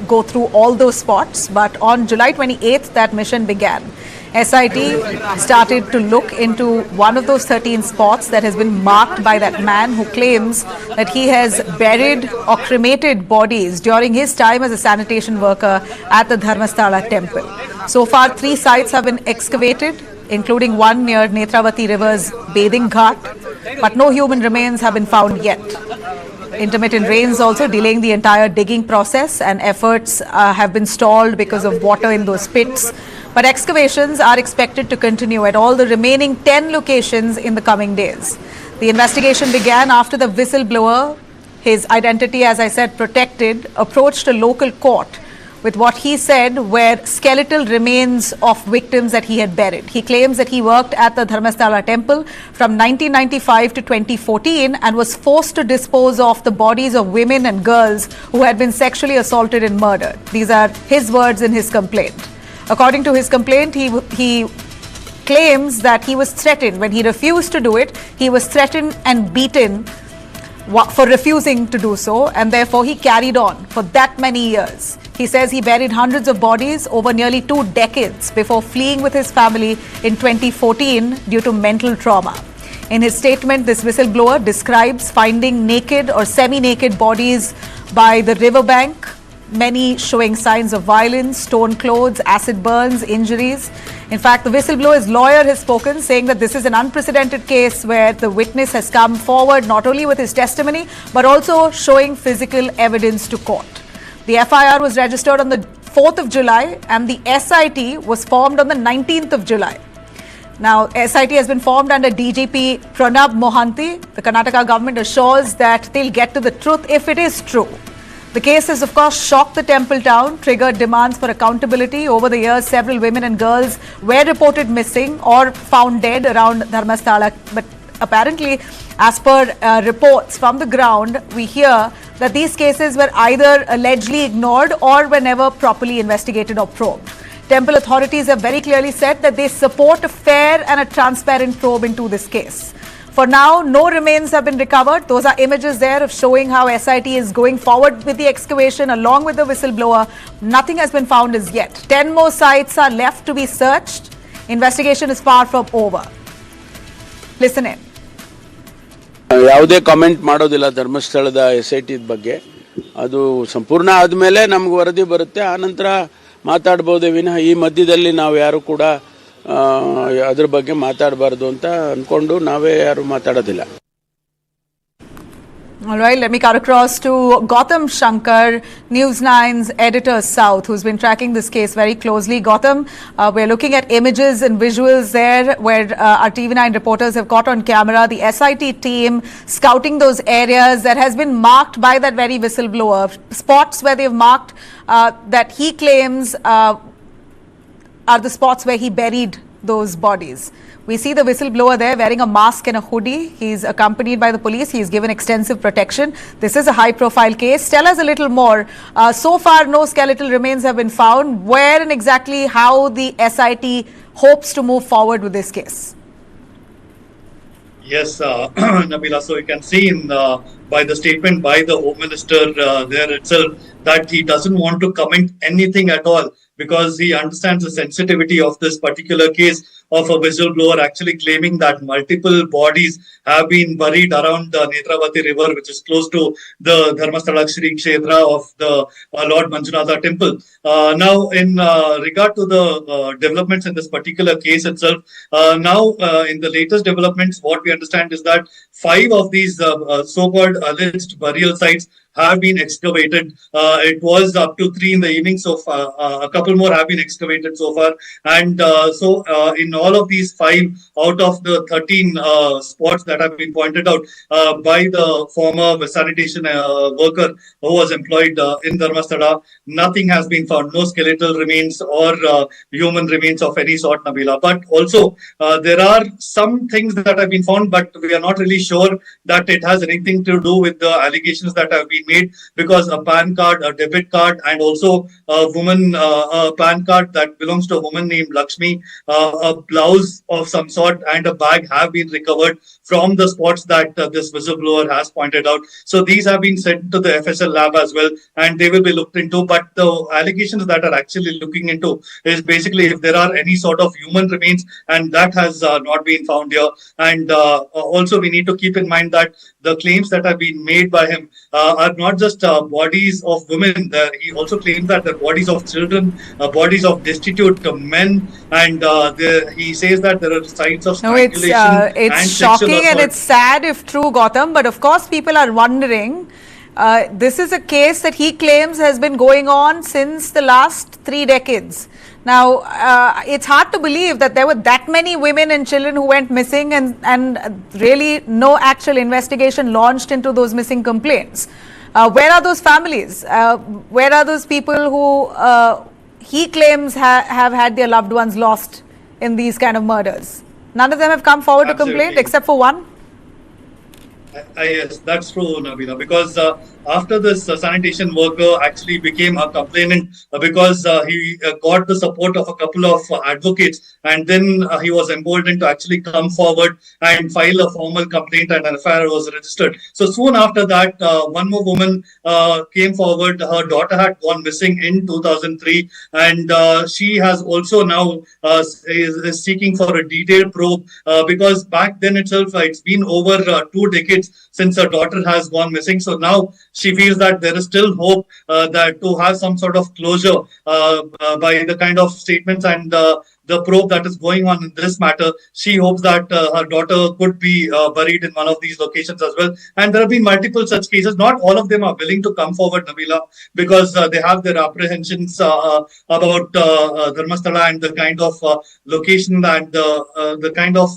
go through all those spots. But on July 28th, that mission began. SIT started to look into one of those 13 spots that has been marked by that man who claims that he has buried or cremated bodies during his time as a sanitation worker at the Dharmasthala temple. So far, 3 sites have been excavated, including one near Nethravathi River's bathing ghat, but no human remains have been found yet. Intermittent rains also delaying the entire digging process, and efforts have been stalled because of water in those pits. But excavations are expected to continue at all the remaining 10 locations in the coming days. The investigation began after the whistleblower, his identity, as I said, protected, approached a local court with what he said were skeletal remains of victims that he had buried. He claims that he worked at the Dharmasthala temple from 1995 to 2014 and was forced to dispose of the bodies of women and girls who had been sexually assaulted and murdered. These are his words in his complaint. According to his complaint, he claims that he was threatened. When he refused to do it, he was threatened and beaten for refusing to do so, and therefore he carried on for that many years. He says he buried hundreds of bodies over nearly 2 decades before fleeing with his family in 2014 due to mental trauma. In his statement, this whistleblower describes finding naked or semi-naked bodies by the riverbank, many showing signs of violence, torn clothes, acid burns, injuries. In fact, the whistleblower's lawyer has spoken, saying that this is an unprecedented case where the witness has come forward not only with his testimony, but also showing physical evidence to court. The FIR was registered on the 4th of July and the SIT was formed on the 19th of July. Now, SIT has been formed under DGP Pranab Mohanty. The Karnataka government assures that they'll get to the truth if it is true. The case has, of course, shocked the temple town, triggered demands for accountability. Over the years, several women and girls were reported missing or found dead around Dharmasthala. But apparently, as per reports from the ground, we hear that these cases were either allegedly ignored or were never properly investigated or probed. Temple authorities have very clearly said that they support a fair and a transparent probe into this case. For now, no remains have been recovered. Those are images there of showing how SIT is going forward with the excavation along with the whistleblower. Nothing has been found as yet. 10 more sites are left to be searched. Investigation is far from over. Listen in. ಯಾವುದೇ comment ಮಾಡೋದಿಲ್ಲ ಧರ್ಮಸ್ಥಳದ SIT ಬಗ್ಗೆ. ಅದು ಸಂಪೂರ್ಣ ಆದಮೇಲೆ ನಮಗೆ ವರದಿ ಬರುತ್ತೆ, ಆನಂತರ ಮಾತಾಡಬಹುದೇ ವಿನಃ ಈ ಮಧ್ಯದಲ್ಲಿ ನಾವು ಯಾರು ಕೂಡ ಅದರ ಬಗ್ಗೆ ಮಾತಾಡಬಾರದು ಅಂತ ಅನ್ಕೊಂಡು ನಾವೇ ಯಾರು ಮಾತಾಡೋದಿಲ್ಲ. All right, let me cut across to Gautam Shankar, News9's editor South, who's been tracking this case very closely. Gautam, we're looking at images and visuals there where our TV9 reporters have caught on camera the SIT team scouting those areas that has been marked by that very whistleblower, spots where they've marked that he claims are the spots where he buried those bodies. We see the whistleblower there wearing a mask and a hoodie. He's accompanied by the police. He's given extensive protection. This is a high-profile case. Tell us a little more. So far, no skeletal remains have been found. Where and exactly how the SIT hopes to move forward with this case? Yes, Nabila. So you can see by the statement by the Home Minister there itself that he doesn't want to comment anything at all because he understands the sensitivity of this particular case of a whistleblower actually claiming that multiple bodies have been buried around the Nethravathi River, which is close to the Dharmasthala Shri Kshetra of the Lord Manjunatha temple. Now, in regard to the developments in this particular case itself, now in the latest developments, what we understand is that 5 of these so-called alleged burial sites have been excavated. It was up to 3 in the evening, so far, a couple more have been excavated so far. And so in all of these 5 out of the 13 spots that have been pointed out by the former sanitation worker who was employed in Dharmasthala, nothing has been found. No skeletal remains or human remains of any sort, Nabila. But also, there are some things that have been found, but we are not really sure that it has anything to do with the allegations that have been made, because a PAN card, a debit card, and also a woman PAN card that belongs to a woman named Lakshmi, a blouse of some sort, and a bag have been recovered from the spots that this whistleblower has pointed out. So these have been sent to the FSL lab as well, and they will be looked into. But the allegations that are actually looking into is basically if there are any sort of human remains, and that has not been found here. And also we need to keep in mind that the claims that have been made by him are not just bodies of women. He also claims that the bodies of children, bodies of destitute men, and he says that there are signs of strangulation. No, it's shocking and it's sad if true, Gautam. But of course, people are wondering. This is a case that he claims has been going on since the last 3 decades. Now, it's hard to believe that there were that many women and children who went missing and really no actual investigation launched into those missing complaints. Where are those families? Where are those people who he claims have had their loved ones lost in these kind of murders? None of them have come forward to complain except for one? Yes, that's true, Nabila, because after this sanitation worker actually became a complainant because he got the support of a couple of advocates, and then he was emboldened to actually come forward and file a formal complaint, and an FIR was registered. So soon after that, one more woman came forward. Her daughter had gone missing in 2003, and she has also now is seeking for a detailed probe because back then itself, it's been over 2 decades since her daughter has gone missing. So now she feels that there is still hope that to have some sort of closure by the kind of statements and the probe that is going on in this matter. She hopes that her daughter could be buried in one of these locations as well. And there have been multiple such cases. Not all of them are willing to come forward, Nabila, because they have their apprehensions about Dharmasthala and the kind of location and the kind of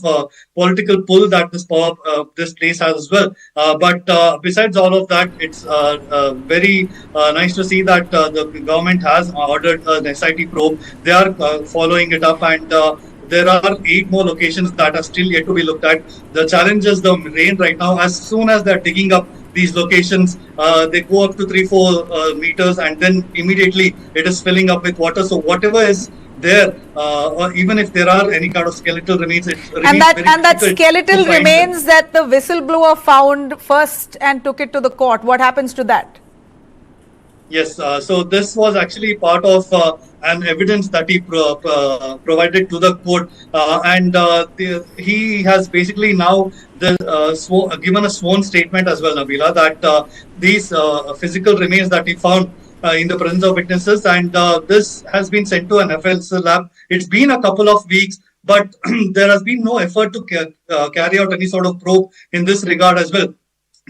political pull that this place has as well. But besides all of that, it's very nice to see that the government has ordered an SIT probe. They are following it up, and there are 8 more locations that are still yet to be looked at. The challenge is the rain right now. As soon as they're digging up these locations, they go up to 3-4 meters, and then immediately it is filling up with water. So whatever is there, or even if there are any kind of skeletal remains, and that skeletal remains that the whistleblower found first and took it to the court, what happens to that? Yes, so this was actually part of an evidence that he provided to the court, and he has basically now given a sworn statement as well, Nabila, that these physical remains that he found in the presence of witnesses, and this has been sent to an FSL lab. It's been a couple of weeks, but there has been no effort to carry out any sort of probe in this regard as well,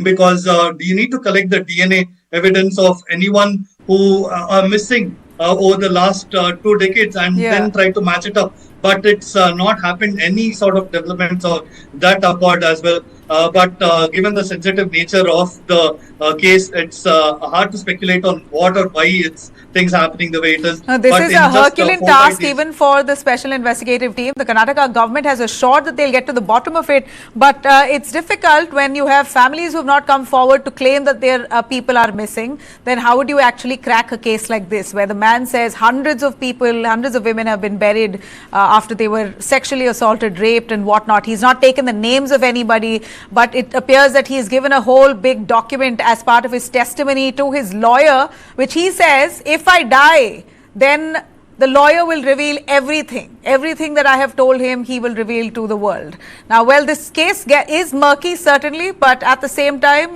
because you need to collect the DNA evidence of anyone who are missing over the last 2 decades and then try to match it up. But it's not happened any sort of developments or that occurred as well. but given the sensitive nature of the case, it's hard to speculate on what or why it's things happening the way it is. This is a Herculean task even for the special investigative team. The Karnataka government has assured that they'll get to the bottom of it, but it's difficult when you have families who have not come forward to claim that their people are missing. Then how would you actually crack a case like this, where the man says hundreds of people, hundreds of women have been buried after they were sexually assaulted, raped and whatnot. He's not taken the names of anybody, but it appears that he's given a whole big document as part of his testimony to his lawyer, which he says, if I die, then the lawyer will reveal everything that I have told him, he will reveal to the world. Now, well, this case is murky, certainly, but at the same time,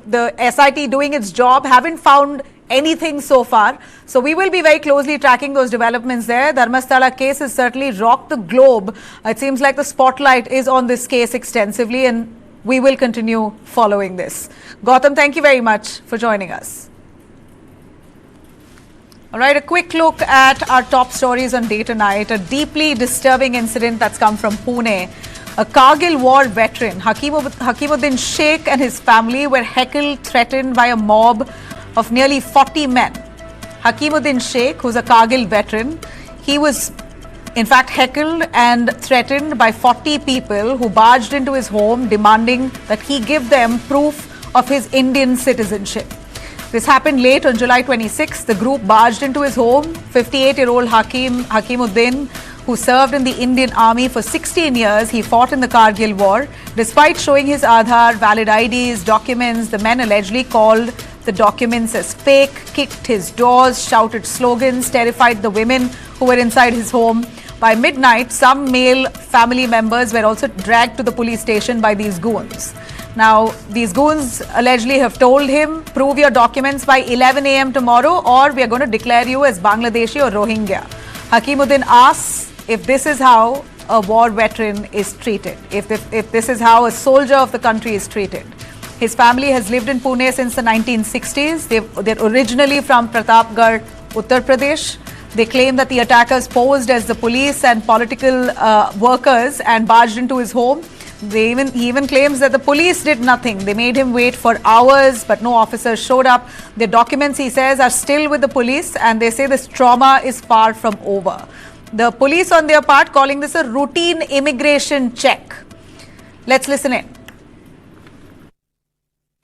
the SIT doing its job haven't found anything so far. So we will be very closely tracking those developments there. Dharmasthala case has certainly rocked the globe. It seems like the spotlight is on this case extensively, and we will continue following this. Gautam, thank you very much for joining us. All right, a quick look at our top stories on Day Tonight. A deeply disturbing incident that's come from Pune. A Kargil war veteran, Hakimuddin Sheikh, and his family were heckled, threatened by a mob of nearly 40 men. Hakimuddin Sheikh, who's a Kargil veteran, he was in fact heckled and threatened by 40 people who barged into his home demanding that he give them proof of his Indian citizenship. This happened late on July 26. The group barged into his home. 58-year-old Hakimuddin, who served in the Indian Army for 16 years, he fought in the Kargil war. Despite showing his Aadhaar, valid IDs, documents, the men allegedly called the documents as fake, kicked his doors, shouted slogans, terrified the women who were inside his home. By midnight, some male family members were also dragged to the police station by these goons. Now, these goons allegedly have told him, prove your documents by 11 a.m. tomorrow or we are going to declare you as Bangladeshi or Rohingya. Hakimuddin asks if this is how a war veteran is treated, if this is how a soldier of the country is treated. His family has lived in Pune since the 1960s. They're originally from Pratapgarh, Uttar Pradesh. They claim that the attackers posed as the police and political workers and barged into his home. He even claims that the police did nothing. They made him wait for hours, but no officers showed up. The documents, he says, are still with the police, and they say this trauma is far from over. The police, on their part, calling this a routine immigration check. Let's listen in.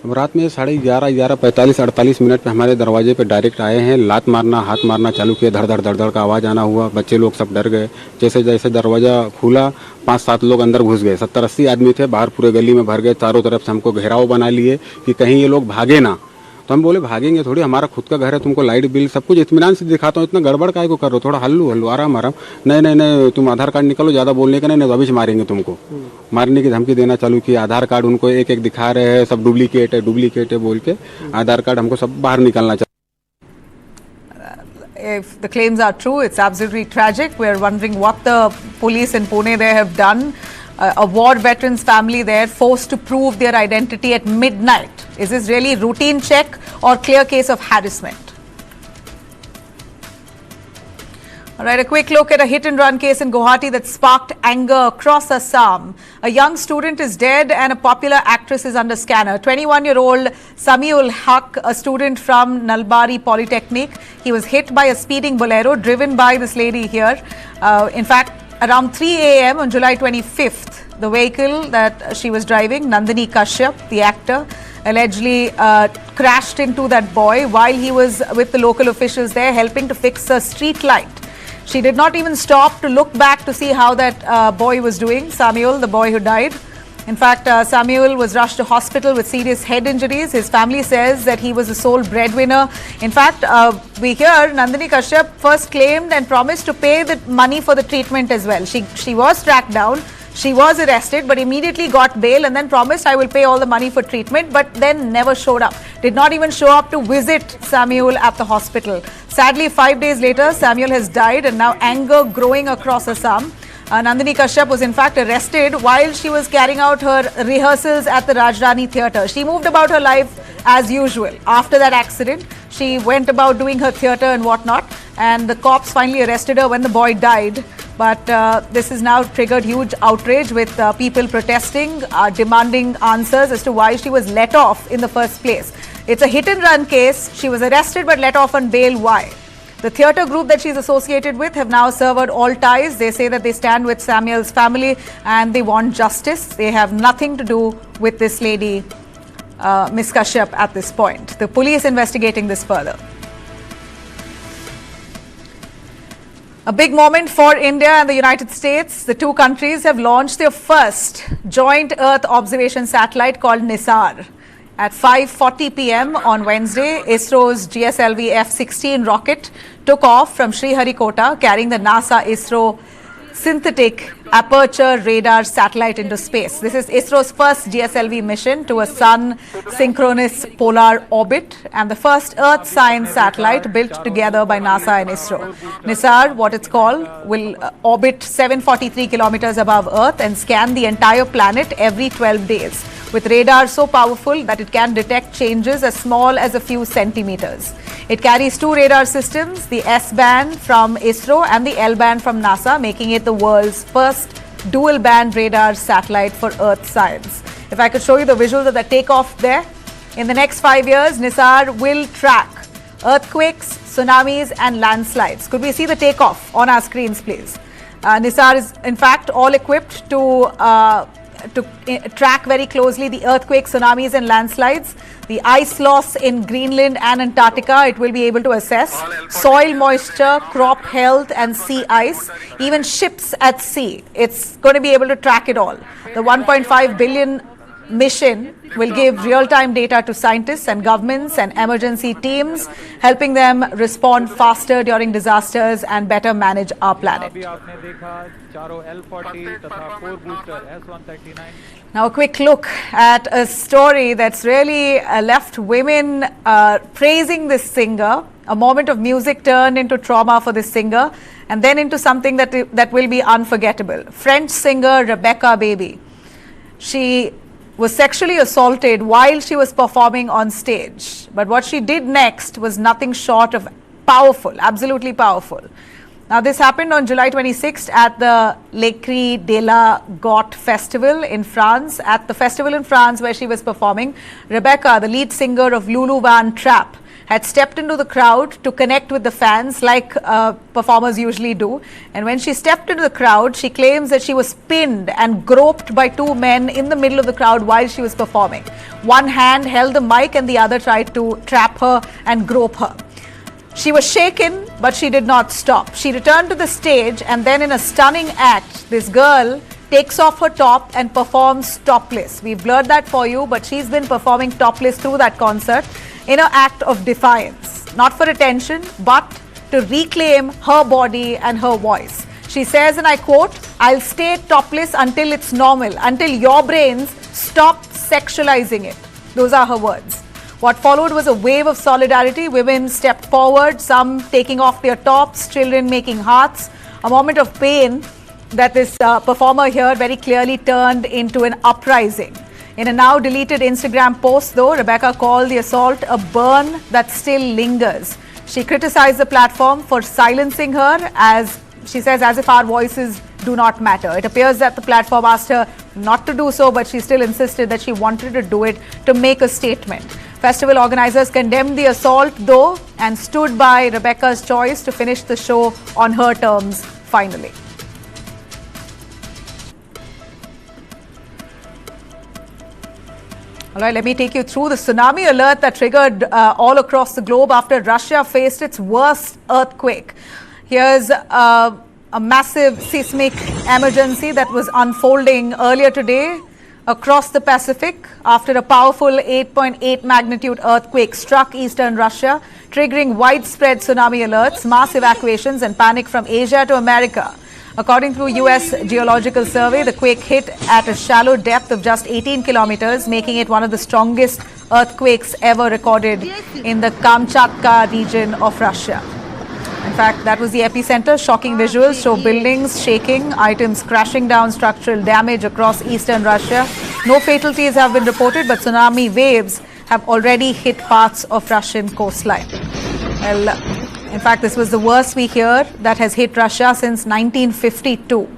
रात में 11:30, 45, 48 पे हमारे दरवाजे पे direct आए हैं, लात मारना, हाथ मारना चालू किया, धड़ धड़ धड़ धड़ का आवाज़ आना हुआ, बच्चे लोग सब डर गए। जैसे जैसे दरवाज़ा खुला 5-7 लोग अंदर घुस गए, 70-80 आदमी थे, बाहर पूरे गली में भर गए, चारों तरफ से हमको घेराव बना लिए कि कहीं ये लोग भागे ना। तो हम बोले भागेंगे थोड़ी, हमारा खुद का घर है, तुमको लाइट बिल सब कुछ इत्मीनान से दिखाता हूँ, इतना गड़बड़ काहे को कर रहे हो, थोड़ा हल्लू आराम आराम। नहीं तुम आधार कार्ड निकालो, ज़्यादा बोलने का नहीं तो अभी से मारेंगे तुमको। मारने की धमकी देना चालू की। आधार कार्ड उनको एक एक दिखा रहे हैं, सब डुप्लीकेट है बोल के आधार कार्ड हमको सब बाहर निकालना चाहिए। If the claims are true, it's absolutely tragic. We're wondering what the police in Pune there have done. A war veteran's family there forced to prove their identity at midnight. Is this really routine check or clear case of harassment? All right, a quick look at a hit-and-run case in Guwahati that sparked anger across Assam. A young student is dead and a popular actress is under scanner. 21-year-old Samiul Haq, a student from Nalbari Polytechnic, he was hit by a speeding bolero driven by this lady here. In fact, around 3 a.m. on July 25th, the vehicle that she was driving, Nandini Kashyap, the actor, allegedly crashed into that boy while he was with the local officials there helping to fix a street light. She did not even stop to look back to see how that boy was doing, Samuel, the boy who died. In fact, Samuel was rushed to hospital with serious head injuries. His family says that he was the sole breadwinner. In fact, we hear Nandini Kashyap first claimed and promised to pay the money for the treatment as well. She was tracked down. She was arrested, but immediately got bail and then promised, I will pay all the money for treatment, but then never showed up. Did not even show up to visit Samuel at the hospital. Sadly, 5 days later, Samuel has died and now anger growing across Assam. Nandini Kashyap was in fact arrested while she was carrying out her rehearsals at the Rajdhani Theatre. She moved about her life as usual. After that accident, she went about doing her theatre and whatnot, and the cops finally arrested her when the boy died. But this has now triggered huge outrage with people protesting, demanding answers as to why she was let off in the first place. It's a hit and run case. She was arrested but let off on bail. Why? The theatre group that she's associated with have now severed all ties. They say that they stand with Samuel's family and they want justice. They have nothing to do with this lady, Ms. Kashyap, at this point. The police investigating this further. A big moment for India and the United States. The two countries have launched their first joint Earth observation satellite called NISAR. At 5:40 p.m. on Wednesday, ISRO's GSLV F-16 rocket took off from Sriharikota carrying the NASA-ISRO synthetic aperture radar satellite into space. This is ISRO's first GSLV mission to a sun synchronous polar orbit and the first Earth science satellite built together by NASA and ISRO. NISAR, what it's called, will orbit 743 kilometers above Earth and scan the entire planet every 12 days with radar so powerful that it can detect changes as small as a few centimeters. It carries two radar systems, the S-band from ISRO and the L-band from NASA, making it the world's first dual-band radar satellite for Earth science. If I could show you the visuals of the takeoff there. In the next 5 years, NISAR will track earthquakes, tsunamis and landslides. Could we see the takeoff on our screens, please? NISAR is, in fact, all equipped to track very closely the earthquakes, tsunamis and landslides, the ice loss in Greenland and Antarctica. It will be able to assess soil moisture, crop health and sea ice, even ships at sea. It's going to be able to track it all. The 1.5 billion mission will give real-time data to scientists and governments and emergency teams, helping them respond faster during disasters and better manage our planet. Now a quick look at a story that's really left women praising this singer. A moment of music turned into trauma for this singer and then into something that will be unforgettable. French singer Rebecca Baby. She was sexually assaulted while she was performing on stage. But what she did next was nothing short of powerful, absolutely powerful. Now this happened on July 26th at the L'Écrit de la Ghat festival in France. At the festival in France where she was performing, Rebecca, the lead singer of Lulu Van Trapp, had stepped into the crowd to connect with the fans like performers usually do. And when she stepped into the crowd, she claims that she was pinned and groped by two men in the middle of the crowd while she was performing. One hand held the mic and the other tried to trap her and grope her. She was shaken, but she did not stop. She returned to the stage and then in a stunning act, this girl takes off her top and performs topless. We've blurred that for you, but she's been performing topless through that concert in an act of defiance, not for attention, but to reclaim her body and her voice. She says, and I quote, "I'll stay topless until it's normal, until your brains stop sexualizing it." Those are her words. What followed was a wave of solidarity. Women stepped forward, some taking off their tops, children making hearts. A moment of pain that this performer here very clearly turned into an uprising. In a now deleted Instagram post, though, Rebecca called the assault a burn that still lingers. She criticized the platform for silencing her, as she says, as if our voices do not matter. It appears that the platform asked her not to do so, but she still insisted that she wanted to do it to make a statement. Festival organizers condemned the assault, though, and stood by Rebecca's choice to finish the show on her terms, finally. All right, let me take you through the tsunami alert that triggered all across the globe after Russia faced its worst earthquake. Here's a massive seismic emergency that was unfolding earlier today across the Pacific after a powerful 8.8 magnitude earthquake struck eastern Russia, triggering widespread tsunami alerts, mass evacuations and panic from Asia to America. According to U.S. Geological Survey, the quake hit at a shallow depth of just 18 kilometers, making it one of the strongest earthquakes ever recorded in the Kamchatka region of Russia. In fact, that was the epicenter. Shocking visuals show buildings shaking, items crashing down, structural damage across eastern Russia. No fatalities have been reported, but tsunami waves have already hit parts of Russian coastline. Well, In fact, this was the worst we hear that has hit Russia since 1952.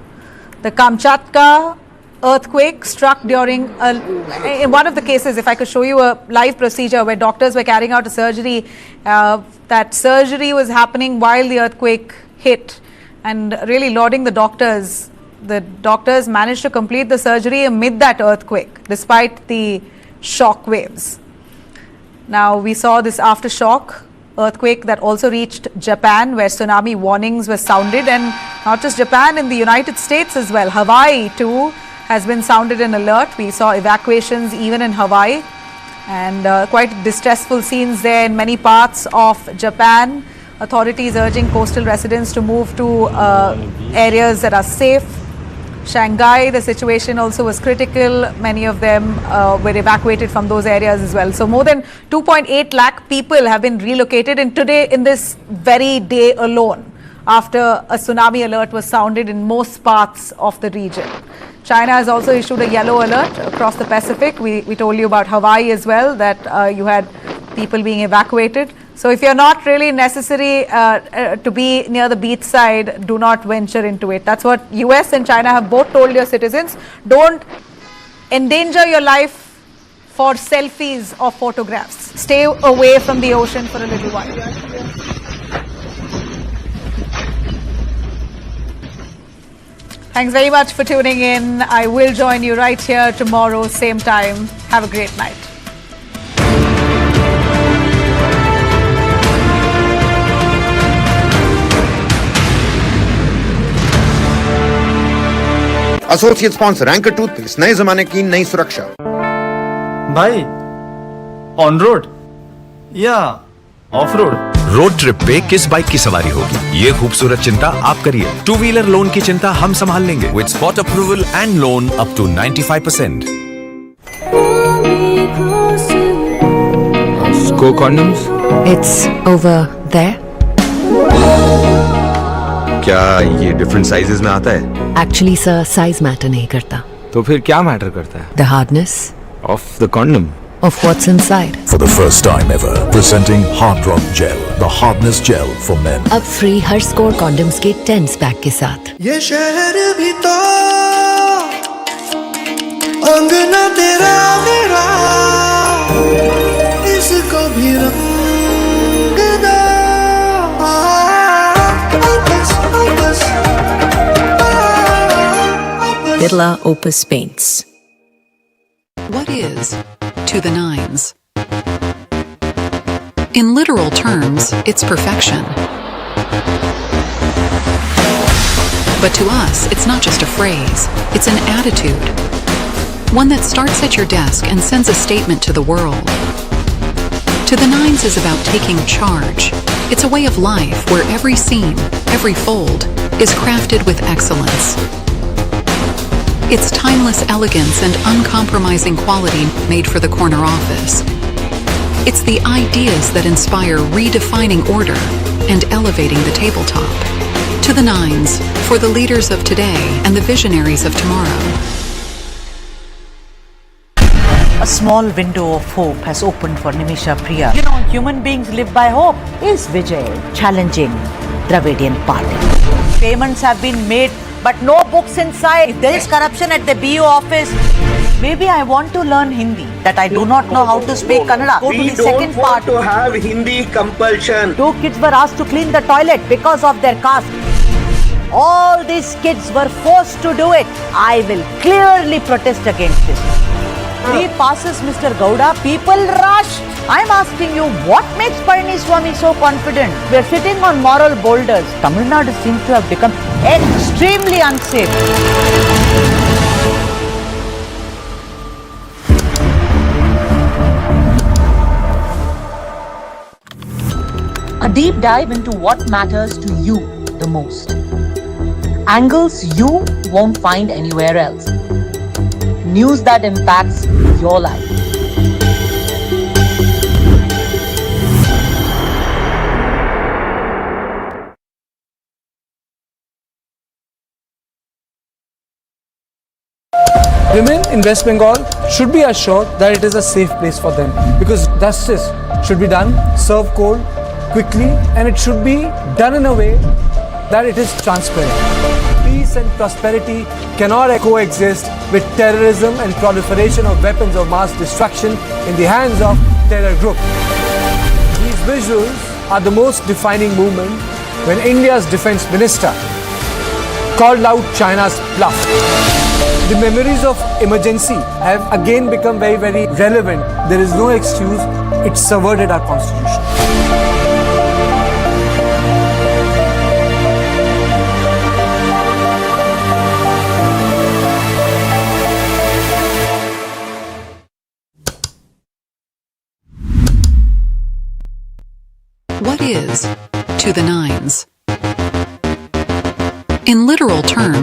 The Kamchatka earthquake struck during in one of the cases, if I could show you a live procedure where doctors were carrying out a surgery, that surgery was happening while the earthquake hit, and really lauding the doctors. The doctors managed to complete the surgery amid that earthquake, despite the shock waves. Now, we saw this aftershock earthquake that also reached Japan, where tsunami warnings were sounded, and not just Japan, in the United States as well. Hawaii too has been sounded an alert. We saw evacuations even in Hawaii, and quite distressful scenes there in many parts of Japan. Authorities urging coastal residents to move to areas that are safe. Shanghai, the situation also was critical. Many of them were evacuated from those areas as well. So more than 2.8 lakh people have been relocated in this very day alone, after a tsunami alert was sounded in most parts of the region. China has also issued a yellow alert across the Pacific. We told you about Hawaii as well, that you had people being evacuated. So if you're not really necessary to be near the beach side, do not venture into it. That's what US and China have both told their citizens. Don't endanger your life for selfies or photographs. Stay away from the ocean for a little while. Thanks very much for tuning in. I will join you right here tomorrow, same time. Have a great night. Associate sponsor anchor toothpaste, नए जमाने की नई सुरक्षा। भाई on road या of road? Road trip पे किस bike की सवारी होगी, ये खूबसूरत चिंता आप करिए। टू व्हीलर लोन की चिंता हम संभाल लेंगे with spot approval and loan up to 95%। Go condoms? It's over there. क्या ये डिफरेंट साइजेस में आता है? Actually, sir, size matter नहीं करता. तो फिर क्या मैटर करता है? The hardness Of the condom. of what's inside. For the first time ever, presenting Hard Rock Gel, the hardness gel for men. अब फ्री हर स्कोर कॉन्डम्स के 10 पैक के साथ। ये शहर भी तो अंगना तेरा मेरा, इसको भी रंग दो। Birla Opus Paints. What is to the nines? In literal terms, it's perfection. But to us, it's not just a phrase, it's an attitude. One that starts at your desk and sends a statement to the world. To the nines is about taking charge. It's a way of life where every seam, every fold, is crafted with excellence. It's timeless elegance and uncompromising quality made for the corner office. It's the ideas that inspire redefining order and elevating the tabletop. To the nines, for the leaders of today and the visionaries of tomorrow. A small window of hope has opened for Nimisha Priya. You know, human beings live by hope. Is Vijay challenging Dravidian party? Payments have been made, but no books inside. If there is corruption at the BO office, maybe I want to learn Hindi, that I do not know how to speak Kannada. Go to the second part. We don't want to have Hindi compulsion. 2 kids were asked to clean the toilet because of their caste. All these kids were forced to do it. I will clearly protest against this. 3 passes, Mr. Gowda. People rushed. I'm asking you, what makes Palaniswamy so confident? We're sitting on moral boulders. Tamil Nadu seems to have become extremely unsafe. A deep dive into what matters to you the most. Angles you won't find anywhere else. News that impacts your life. Women in West Bengal should be assured that it is a safe place for them, because justice should be done, served cold, quickly, and it should be done in a way that it is transparent. Peace and prosperity cannot coexist with terrorism and proliferation of weapons of mass destruction in the hands of terror groups. These visuals are the most defining moment when India's defense minister called out China's bluff. The memories of emergency have again become very, very relevant. There is no excuse. It subverted our constitution. What is to the nines? In literal terms,